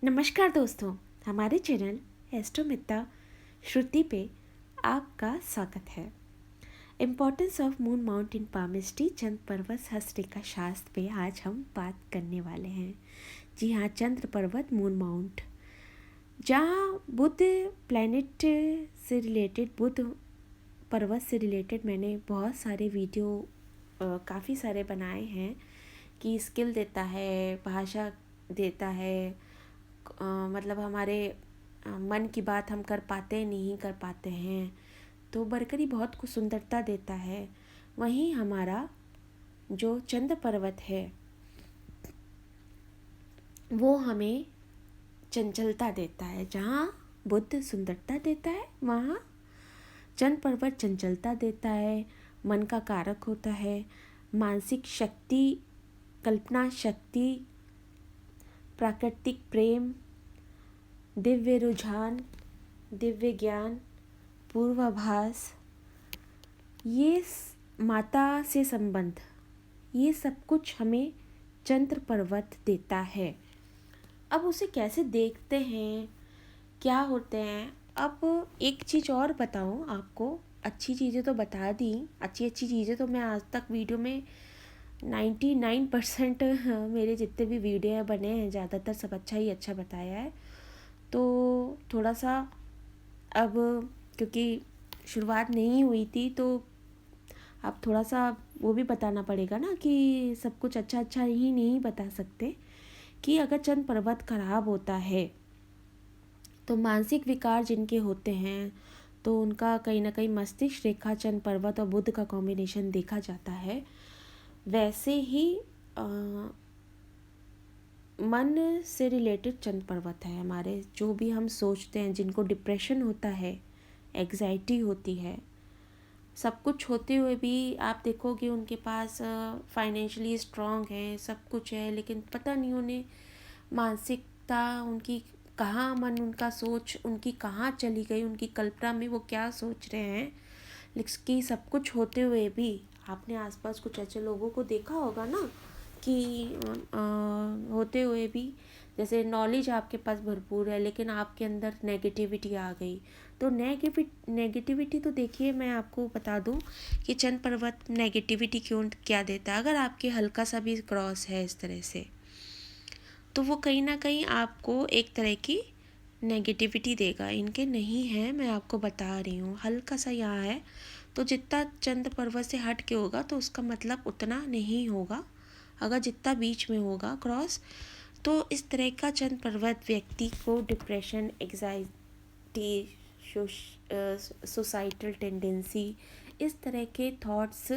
नमस्कार दोस्तों, हमारे चैनल एस्ट्रोमिता श्रुति पे आपका स्वागत है। Importance of moon mount in palmistry चंद्र पर्वत हस्तरेखा शास्त्र पे आज हम बात करने वाले हैं। जी हाँ, चंद्र पर्वत मून माउंट, जहाँ बुध प्लैनेट से रिलेटेड, बुध पर्वत से रिलेटेड मैंने बहुत सारे वीडियो काफ़ी सारे बनाए हैं कि स्किल देता है, भाषा देता है, मतलब हमारे मन की बात हम कर पाते नहीं कर पाते हैं, तो मरकरी बहुत कुछ सुंदरता देता है। वहीं हमारा जो चंद्र पर्वत है वो हमें चंचलता देता है। जहाँ बुध सुंदरता देता है वहाँ चंद्र पर्वत चंचलता देता है, मन का कारक होता है। मानसिक शक्ति, कल्पना शक्ति, प्राकृतिक प्रेम, दिव्य रुझान, दिव्य ज्ञान, पूर्वाभास, ये माता से संबंध, ये सब कुछ हमें चंद्र पर्वत देता है। अब उसे कैसे देखते हैं, क्या होते हैं। अब एक चीज़ और बताऊं आपको, अच्छी चीज़ें तो बता दी, अच्छी चीज़ें तो मैं आज तक वीडियो में 99% मेरे जितने भी वीडियो बने हैं ज़्यादातर सब अच्छा ही अच्छा बताया है। तो थोड़ा सा अब क्योंकि शुरुआत नहीं हुई थी तो अब थोड़ा सा वो भी बताना पड़ेगा ना कि सब कुछ अच्छा ही नहीं बता सकते। कि अगर चंद्र पर्वत खराब होता है तो मानसिक विकार जिनके होते हैं तो उनका कहीं ना कहीं मस्तिष्क रेखा चंद्र पर्वत और बुध का कॉम्बिनेशन देखा जाता है। वैसे ही मन से रिलेटेड चंद्र पर्वत है हमारे। जो भी हम सोचते हैं, जिनको डिप्रेशन होता है, एग्जाइटी होती है, सब कुछ होते हुए भी आप देखोगे उनके पास फाइनेंशियली स्ट्रांग है, सब कुछ है, लेकिन पता नहीं उन्हें मानसिकता उनकी कहाँ, मन उनका सोच उनकी कहाँ चली गई, उनकी कल्पना में वो क्या सोच रहे हैं। लेकिन सब कुछ होते हुए भी आपने आसपास कुछ ऐसे लोगों को देखा होगा ना कि होते हुए भी, जैसे नॉलेज आपके पास भरपूर है लेकिन आपके अंदर नेगेटिविटी आ गई। तो नेगेटिविटी तो देखिए, मैं आपको बता दूं कि चंद्र पर्वत नेगेटिविटी क्यों क्या देता है। अगर आपके हल्का सा भी क्रॉस है इस तरह से, तो वो कहीं ना कहीं आपको एक तरह की नेगेटिविटी देगा। इनके नहीं है, मैं आपको बता रही हूँ, हल्का सा यहाँ है। तो जितना चंद्र पर्वत से हट के होगा तो उसका मतलब उतना नहीं होगा। अगर जितना बीच में होगा क्रॉस, तो इस तरह का चंद्र पर्वत व्यक्ति को डिप्रेशन, एग्जाइटी, सोसाइटल टेंडेंसी, इस तरह के थॉट्स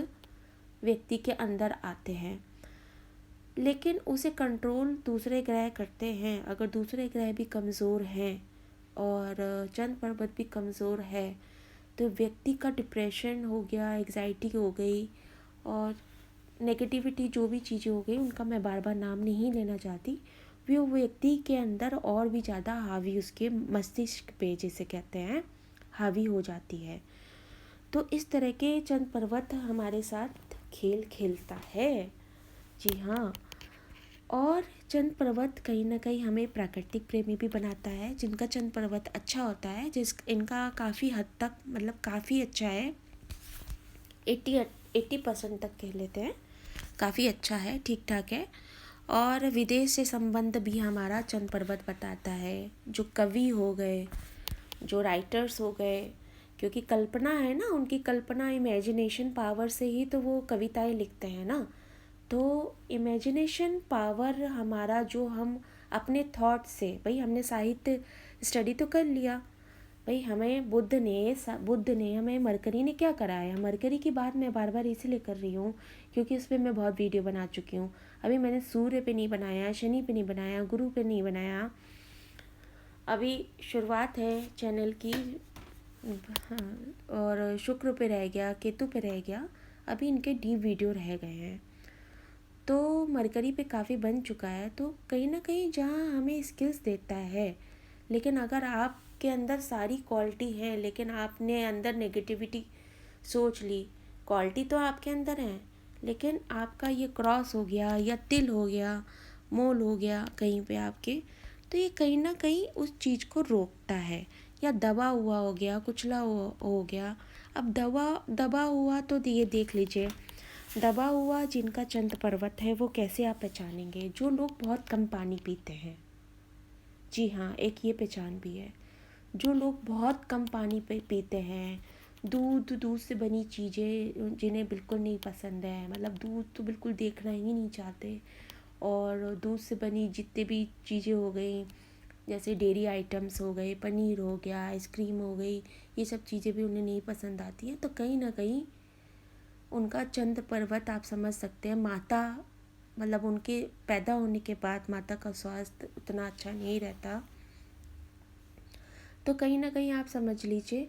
व्यक्ति के अंदर आते हैं। लेकिन उसे कंट्रोल दूसरे ग्रह करते हैं। अगर दूसरे ग्रह भी कमज़ोर हैं और चंद्र पर्वत भी कमज़ोर है तो व्यक्ति का डिप्रेशन हो गया, एग्जाइटी हो गई और नेगेटिविटी, जो भी चीज़ें हो गई, उनका मैं बार बार नाम नहीं लेना चाहती, वो व्यक्ति के अंदर और भी ज़्यादा हावी, उसके मस्तिष्क पे जिसे कहते हैं, हावी हो जाती है। तो इस तरह के चंद्र पर्वत हमारे साथ खेल खेलता है। जी हाँ। और चंद्र पर्वत कहीं ना कहीं हमें प्राकृतिक प्रेमी भी बनाता है। जिनका चंद्र पर्वत अच्छा होता है, इनका काफ़ी हद तक, मतलब काफ़ी अच्छा है, 80% तक कह लेते हैं, काफ़ी अच्छा है, ठीक ठाक है। और विदेश से संबंध भी हमारा चंद्र पर्वत बताता है। जो कवि हो गए, जो राइटर्स हो गए, क्योंकि कल्पना है ना, उनकी कल्पना, इमेजिनेशन पावर से ही तो वो कविताएं लिखते हैं ना। तो इमेजिनेशन पावर हमारा, जो हम अपने थॉट से, भाई हमने साहित्य स्टडी तो कर लिया, भाई हमें बुद्ध ने हमें, मरकरी ने क्या कराया। मरकरी की बात मैं बार बार इसीलिए कर रही हूँ क्योंकि उस पर मैं बहुत वीडियो बना चुकी हूँ। अभी मैंने सूर्य पे नहीं बनाया, शनि पे नहीं बनाया, गुरु पे नहीं बनाया, अभी शुरुआत है चैनल की। और शुक्र पे रह गया, केतु पे रह गया, अभी इनके डीप वीडियो रह गए हैं। तो मरकरी पे काफ़ी बन चुका है। तो कहीं ना कहीं जहाँ हमें स्किल्स देता है, लेकिन अगर आपके अंदर सारी क्वालिटी है लेकिन आपने अंदर नेगेटिविटी सोच ली, क्वालिटी तो आपके अंदर है लेकिन आपका ये क्रॉस हो गया या तिल हो गया, मोल हो गया कहीं पे आपके, तो ये कहीं ना कहीं उस चीज़ को रोकता है। या दबा हुआ हो गया, कुचला हो गया। अब दबा हुआ तो ये देख लीजिए, दबा हुआ जिनका चंद्र पर्वत है वो कैसे आप पहचानेंगे? जो लोग बहुत कम पानी पीते हैं। जी हाँ, एक ये पहचान भी है। जो लोग बहुत कम पानी पीते हैं, दूध से बनी चीज़ें जिन्हें बिल्कुल नहीं पसंद है, मतलब दूध तो बिल्कुल देखना ही नहीं चाहते, और दूध से बनी जितने भी चीज़ें हो गई, जैसे डेयरी आइटम्स हो गए, पनीर हो गया, आइसक्रीम हो गई, ये सब चीज़ें भी उन्हें नहीं पसंद आती हैं। तो कहीं ना कहीं उनका चंद्र पर्वत आप समझ सकते हैं। माता मतलब उनके पैदा होने के बाद माता का स्वास्थ्य उतना अच्छा नहीं रहता। तो कहीं ना कहीं आप समझ लीजिए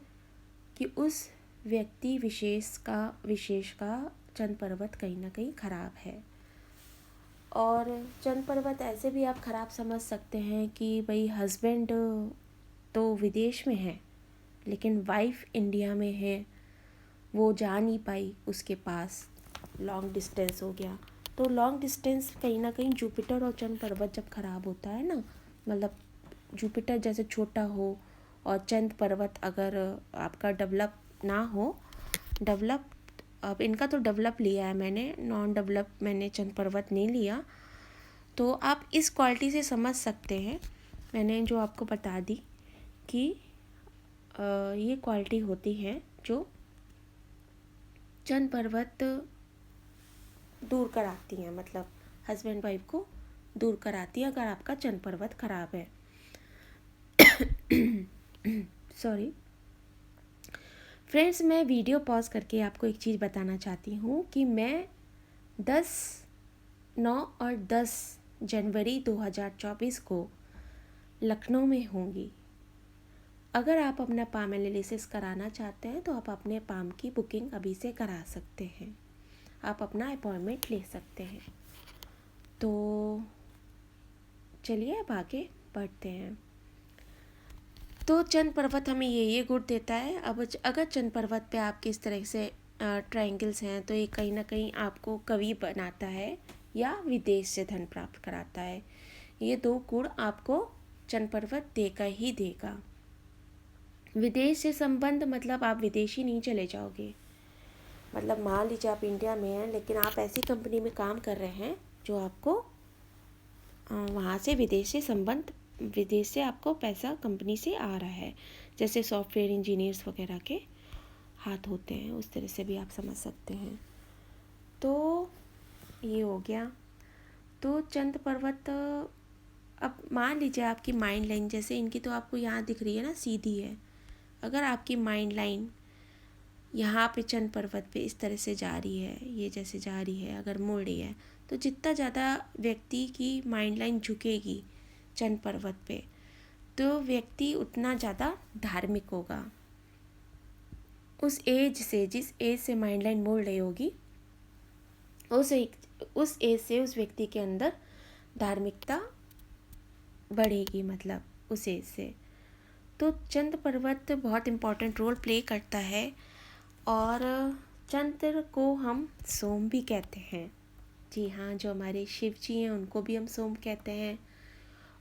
कि उस व्यक्ति विशेष का चंद्र पर्वत कहीं ना कहीं खराब है। और चंद्र पर्वत ऐसे भी आप खराब समझ सकते हैं कि भाई हस्बैंड तो विदेश में है लेकिन वाइफ इंडिया में है, वो जा नहीं पाई उसके पास, लॉन्ग डिस्टेंस हो गया। तो लॉन्ग डिस्टेंस कहीं ना कहीं जुपिटर और चंद्र पर्वत जब खराब होता है ना, मतलब जुपिटर जैसे छोटा हो और चंद्र पर्वत अगर आपका डेवलप ना हो, डेवलप, अब इनका तो डेवलप लिया है मैंने, नॉन डेवलप मैंने चंद्र पर्वत नहीं लिया। तो आप इस क्वालिटी से समझ सकते हैं, मैंने जो आपको बता दी कि ये क्वालिटी होती है जो चंद्र पर्वत दूर कराती हैं, मतलब हस्बैंड वाइफ को दूर कराती है अगर आपका चंद्र पर्वत खराब है। सॉरी फ्रेंड्स, मैं वीडियो पॉज करके आपको एक चीज़ बताना चाहती हूँ कि मैं 9 और 10 जनवरी 2024 को लखनऊ में होंगी। अगर आप अपना पाम एनालिसिस कराना चाहते हैं तो आप अपने पाम की बुकिंग अभी से करा सकते हैं, आप अपना अपॉइंटमेंट ले सकते हैं। तो चलिए अब आगे बढ़ते हैं। तो चंद्र पर्वत हमें ये गुण देता है। अब अगर चंद्र पर्वत पे आपके इस तरह से ट्रायंगल्स हैं तो ये कहीं ना कहीं आपको कवि बनाता है या विदेश से धन प्राप्त कराता है। ये 2 गुण आपको चंद्र पर्वत देगा ही देगा। विदेश से संबंध मतलब आप विदेशी नहीं चले जाओगे, मतलब मान लीजिए आप इंडिया में हैं लेकिन आप ऐसी कंपनी में काम कर रहे हैं जो आपको वहाँ से विदेश से आपको पैसा कंपनी से आ रहा है, जैसे सॉफ्टवेयर इंजीनियर्स वगैरह के हाथ होते हैं, उस तरह से भी आप समझ सकते हैं। तो ये हो गया। तो चंद्र पर्वत, अब मान लीजिए आपकी माइंड लाइन, जैसे इनकी तो आपको यहाँ दिख रही है ना, सीधी है। अगर आपकी माइंड लाइन यहाँ पे चंद्र पर्वत पे इस तरह से जा रही है, ये जैसे जा रही है, अगर मुड़ रही है, तो जितना ज़्यादा व्यक्ति की माइंड लाइन झुकेगी चंद्र पर्वत पे, तो व्यक्ति उतना ज़्यादा धार्मिक होगा। उस एज से, जिस एज से माइंड लाइन मुड़ रही होगी, उस एज से उस व्यक्ति के अंदर धार्मिकता बढ़ेगी, मतलब उस एज से। तो चंद्र पर्वत बहुत इम्पोर्टेंट रोल प्ले करता है। और चंद्र को हम सोम भी कहते हैं। जी हाँ, जो हमारे शिव जी हैं उनको भी हम सोम कहते हैं।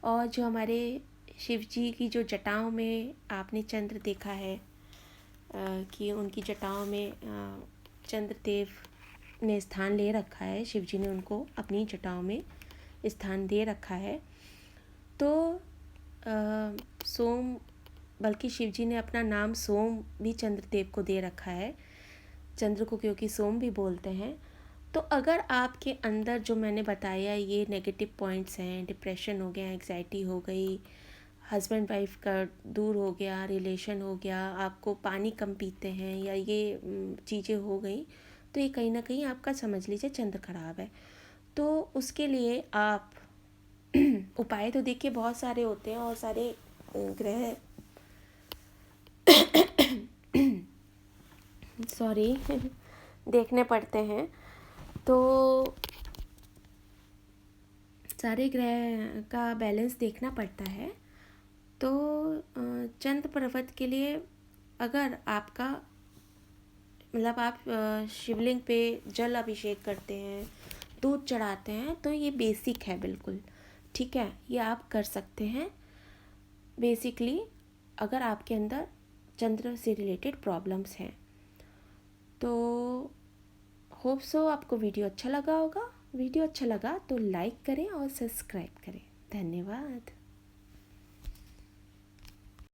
और जो हमारे शिव जी की जो जटाओं में आपने चंद्र देखा है कि उनकी जटाओं में चंद्रदेव ने स्थान ले रखा है, शिव जी ने उनको अपनी जटाओं में स्थान दे रखा है। तो सोम, बल्कि शिव जी ने अपना नाम सोम भी चंद्रदेव को दे रखा है, चंद्र को क्योंकि सोम भी बोलते हैं। तो अगर आपके अंदर जो मैंने बताया ये नेगेटिव पॉइंट्स हैं, डिप्रेशन हो गया, एंग्जाइटी हो गई, हस्बैंड वाइफ का दूर हो गया, रिलेशन हो गया, आपको पानी कम पीते हैं, या ये चीज़ें हो गई, तो ये कहीं ना कहीं आपका समझ लीजिए चंद्र खराब है। तो उसके लिए आप उपाय तो देखिए बहुत सारे होते हैं और सारे ग्रह सॉरी देखने पड़ते हैं। तो सारे ग्रह का बैलेंस देखना पड़ता है। तो चंद्र पर्वत के लिए अगर आपका मतलब आप शिवलिंग पे जल अभिषेक करते हैं, दूध चढ़ाते हैं, तो ये बेसिक है बिल्कुल। ठीक है, ये आप कर सकते हैं बेसिकली अगर आपके अंदर चंद्र से रिलेटेड प्रॉब्लम्स हैं। तो होप सो आपको वीडियो अच्छा लगा होगा। वीडियो अच्छा लगा तो लाइक करें और सब्सक्राइब करें। धन्यवाद।